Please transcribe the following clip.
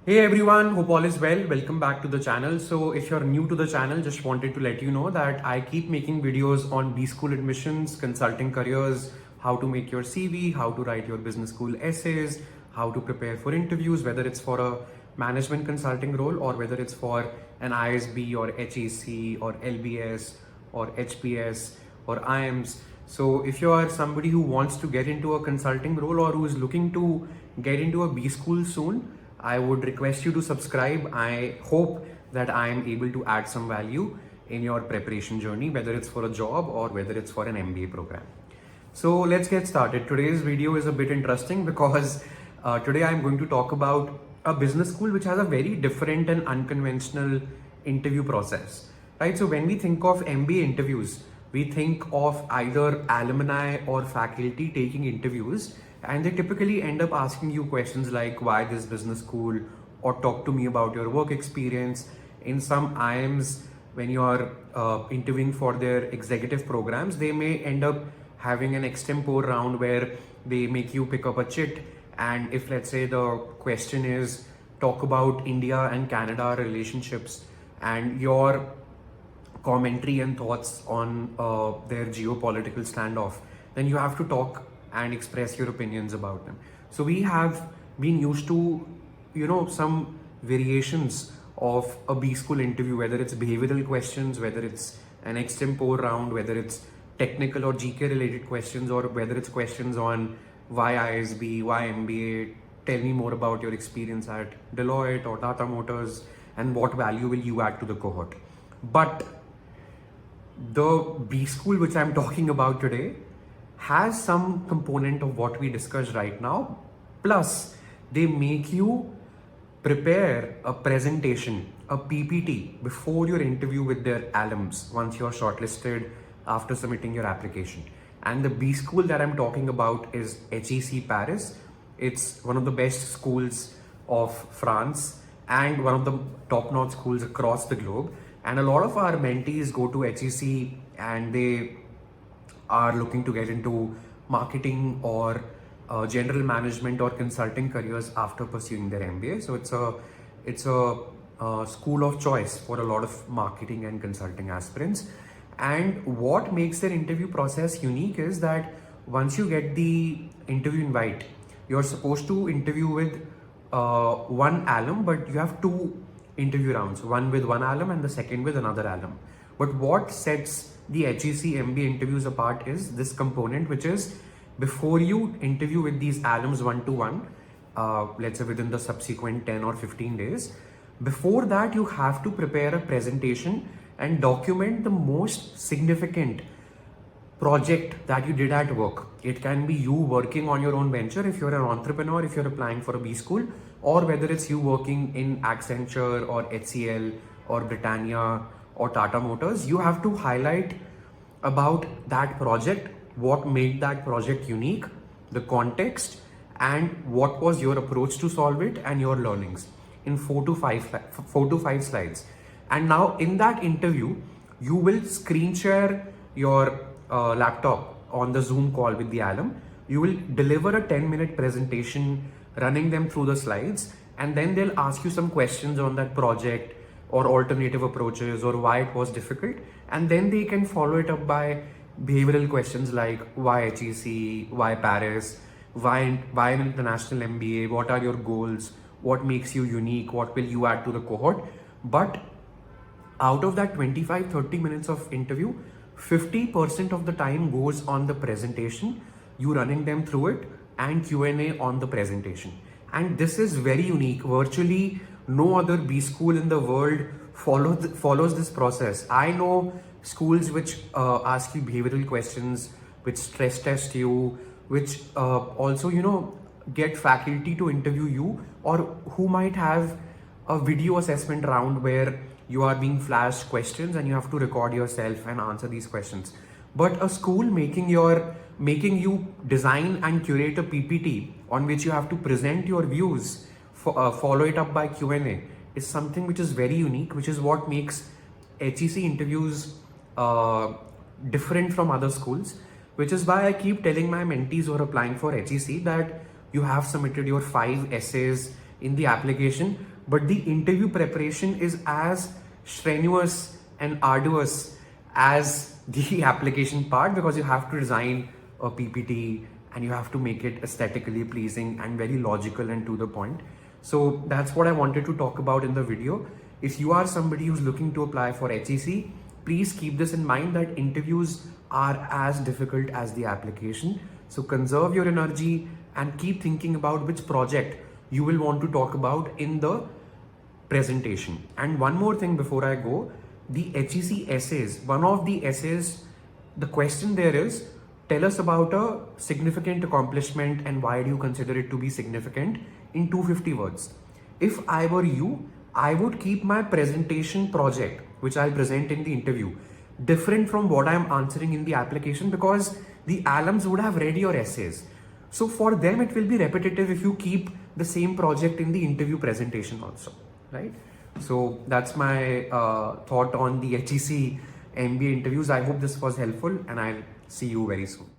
Hey everyone, hope all is well. Welcome back to the channel. So if you're new to the channel, just wanted to let you know that I keep making videos on B school admissions, consulting careers, how to make your CV, how to write your business school essays, how to prepare for interviews, whether it's for a management consulting role or whether it's for an ISB or HEC or LBS or HPS or IMS. So if you are somebody who wants to get into a consulting role or who is looking to get into a B school soon, I would request you to subscribe. I hope that I am able to add some value in your preparation journey, whether it's for a job or whether it's for an MBA program. So let's get started. Today's video is a bit interesting because today I'm going to talk about a business school which has a very different and unconventional interview process, right? So when we think of MBA interviews, we think of either alumni or faculty taking interviews, and they typically end up asking you questions like why this business school, or talk to me about your work experience. In some IMs, when you are interviewing for their executive programs, they may end up having an extempore round where they make you pick up a chit, and if let's say the question is talk about India and Canada relationships and your commentary and thoughts on their geopolitical standoff, then you have to talk and express your opinions about them. So we have been used to, some variations of a B school interview, whether it's behavioral questions, whether it's an extempore round, whether it's technical or GK related questions, or whether it's questions on why ISB, why MBA, tell me more about your experience at Deloitte or Tata Motors, and what value will you add to the cohort. But the B school which I'm talking about today has some component of what we discussed right now. Plus, they make you prepare a presentation, a PPT, before your interview with their alums once you're shortlisted after submitting your application. And the B school that I'm talking about is HEC Paris. It's one of the best schools of France and one of the top-notch schools across the globe. And a lot of our mentees go to HEC and they are looking to get into marketing or general management or consulting careers after pursuing their MBA. So it's a school of choice for a lot of marketing and consulting aspirants. And what makes their interview process unique is that once you get the interview invite, you're supposed to interview with one alum, but you have two interview rounds, one with one alum and the second with another alum. But what sets the HEC MBA interviews apart is this component, which is before you interview with these alums one-to-one, let's say within the subsequent 10 or 15 days, before that you have to prepare a presentation and document the most significant project that you did at work. It can be you working on your own venture if you're an entrepreneur, if you're applying for a B school, or whether it's you working in Accenture or HCL or Britannia or Tata Motors. You have to highlight about that project, what made that project unique, the context, and what was your approach to solve it and your learnings in 4 to 5 slides. And now in that interview, you will screen share your laptop on the Zoom call with the alum. You will deliver a 10-minute presentation running them through the slides, and then they'll ask you some questions on that project or alternative approaches or why it was difficult, and then they can follow it up by behavioral questions like why HEC, why Paris, why an international MBA, what are your goals, what makes you unique, what will you add to the cohort. But out of that 25-30 minutes of interview, 50% of the time goes on the presentation, you running them through it, and Q&A on the presentation. And this is very unique. Virtually no other B school in the world follows this process. I know schools which ask you behavioral questions, which stress test you, which also, get faculty to interview you, or who might have a video assessment round where you are being flashed questions and you have to record yourself and answer these questions. But a school making you design and curate a PPT on which you have to present your views, follow it up by Q&A, is something which is very unique, which is what makes HEC interviews different from other schools, which is why I keep telling my mentees who are applying for HEC that you have submitted your 5 essays in the application, but the interview preparation is as strenuous and arduous as the application part, because you have to design a PPT and you have to make it aesthetically pleasing and very logical and to the point. So that's what I wanted to talk about in the video. If you are somebody who's looking to apply for HEC, please keep this in mind that interviews are as difficult as the application. So conserve your energy and keep thinking about which project you will want to talk about in the presentation. And one more thing before I go, the HEC essays, one of the essays, the question there is, tell us about a significant accomplishment and why do you consider it to be significant in 250 words. If I were you, I would keep my presentation project, which I'll present in the interview, different from what I'm answering in the application, because the alums would have read your essays. So for them, it will be repetitive if you keep the same project in the interview presentation also, right? So that's my thought on the HEC MBA interviews. I hope this was helpful and I'll see you very soon.